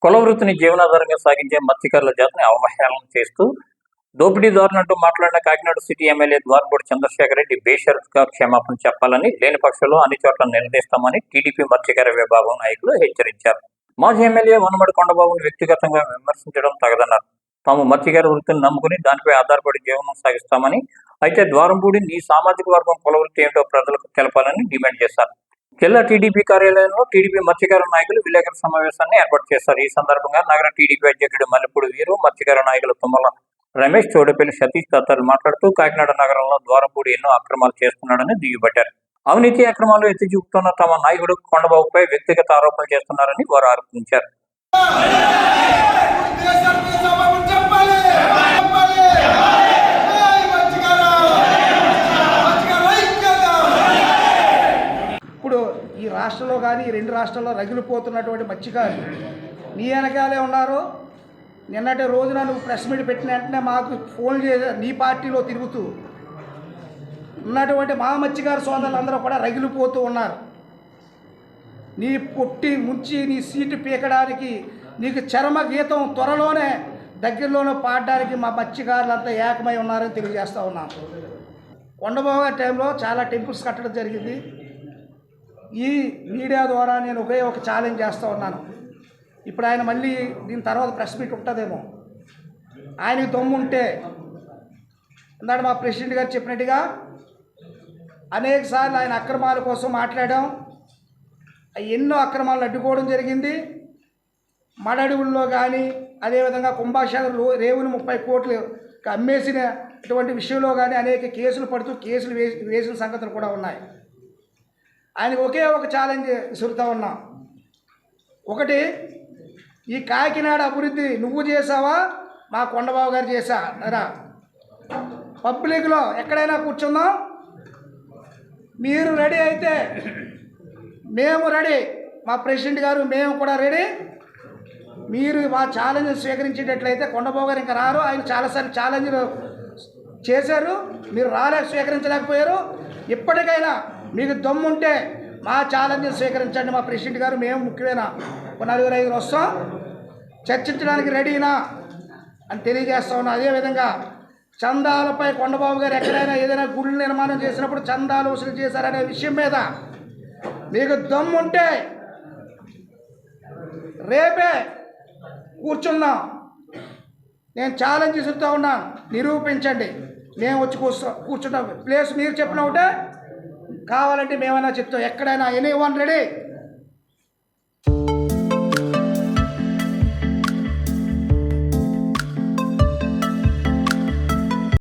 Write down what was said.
కుల వృత్తిని జీవనాధారంగా సాగించే మత్స్యకారుల జాతిని అవహేళన చేస్తూ దోపిడీదారులంటూ మాట్లాడిన కాకినాడ సిటీ ఎమ్మెల్యే ద్వారపూడి చంద్రశేఖర్ రెడ్డి బేషరతుగా క్షమాపణ చెప్పాలని, లేని పక్షంలో అన్ని చోట్ల నిలదీస్తామని టీడీపీ మత్స్యకార విభాగం నాయకులు హెచ్చరించారు. మాజీ ఎమ్మెల్యే వనమడి కొండబాబును వ్యక్తిగతంగా విమర్శించడం తగదన్నారు. తాము మత్స్యకార వృత్తిని నమ్ముకుని దానిపై ఆధారపడి జీవనం సాగిస్తామని, అయితే ద్వారంపూడి నీ సామాజిక వర్గం కుల వృత్తి ఏమిటో ప్రజలకు తెలపాలని డిమాండ్ చేశారు. జిల్లా టీడీపీ కార్యాలయంలో టీడీపీ మత్స్యకార నాయకులు విలేకరుల సమావేశాన్ని ఏర్పాటు చేశారు. ఈ సందర్భంగా నగర టీడీపీ అధ్యక్షుడు మల్లెపూడి వీరు, మత్స్యకార నాయకులు తుమ్మల రమేష్, చోడపల్లి సతీష్ తదితరులు మాట్లాడుతూ కాకినాడ నగరంలో ద్వారంపూడి ఎన్నో అక్రమాలు చేస్తున్నాడని దుయ్యబట్టారు. అవినీతి అక్రమాలు ఎత్తి చూపుతున్న తమ నాయకుడు కొండబాబుపై వ్యక్తిగత ఆరోపణలు చేస్తున్నారని వారు ఆరోపించారు. ఇప్పుడు ఈ రాష్ట్రంలో కానీ ఈ రెండు రాష్ట్రాల్లో రగిలిపోతున్నటువంటి మత్స్యకారులు నీ వెనకాలే ఉన్నారు. నిన్నటి రోజున నువ్వు ప్రెస్ మీట్ పెట్టిన వెంటనే మాకు ఫోన్ చేసి నీ పార్టీలో తిరుగుతూ ఉన్నటువంటి మా మత్స్యకారు సోదరులందరూ కూడా రగిలిపోతూ ఉన్నారు. నీ పొట్టి ముంచి నీ సీటు పీకడానికి నీకు చర్మ గీతం త్వరలోనే దగ్గరలోనే పాడడానికి మా మత్స్యకారులంతా ఏకమై ఉన్నారని తెలియజేస్తూ ఉన్నాం. కొండబాబు గారి టైంలో చాలా టెంపుల్స్ కట్టడం జరిగింది. ఈ మీడియా ద్వారా నేను ఒకే ఒక ఛాలెంజ్ చేస్తూ ఉన్నాను. ఇప్పుడు ఆయన మళ్ళీ దీని తర్వాత ప్రెస్ మీట్ ఉంటుందేమో. ఆయనకి దమ్ముంటే ఇందాక మా ప్రెసిడెంట్ గారు చెప్పినట్టుగా అనేక సార్లు ఆయన అక్రమాల కోసం మాట్లాడాం. ఎన్నో అక్రమాలను అడ్డుకోవడం జరిగింది. మడడువుల్లో కానీ అదేవిధంగా కుంభాసాగర్ రేవుని 30 కోట్లు అమ్మేసిన ఇటువంటి విషయంలో కానీ అనేక కేసులు పడుతూ కేసులు వేసిన సంగతులు కూడా ఉన్నాయి. ఆయనకు ఒకే ఒక ఛాలెంజ్ విసురుతూ ఉన్నాం. ఒకటి, ఈ కాకినాడ అభివృద్ధి నువ్వు చేసావా మా కొండబాబు గారు చేశారా? పబ్లిక్లో ఎక్కడైనా కూర్చుందాం. మీరు రెడీ అయితే మేము రెడీ, మా ప్రెసిడెంట్ గారు మేము కూడా రెడీ. మీరు మా ఛాలెంజ్ స్వీకరించేటట్లయితే కొండబాబు గారు ఇంకా రారు. ఆయన చాలాసార్లు ఛాలెంజ్లు చేశారు, మీరు స్వీకరించలేకపోయారు. ఇప్పటికైనా మీకు దమ్ముంటే మా ఛాలెంజ్ స్వీకరించండి. మా ప్రెసిడెంట్ గారు మేము ముఖ్యమైన 4-5 వస్తాం, చర్చించడానికి రెడీనా అని తెలియజేస్తా ఉన్నాం. అదేవిధంగా చందాలపై కొండబాబు గారు ఎక్కడైనా ఏదైనా గుళ్ళు నిర్మాణం చేసినప్పుడు చందాలు వసూలు చేశారనే విషయం మీద మీకు దమ్ముంటే రేపే కూర్చుందాం. నేను ఛాలెంజ్ ఇస్తూ ఉన్నాను, నిరూపించండి. మేము వచ్చి కూర్చుంటాం. ప్లేస్ మీరు చెప్పిన ఒకటే, కావాలంటే మేమైనా చెప్తాం. ఎక్కడైనా ఎనీ వన్ రెడీ.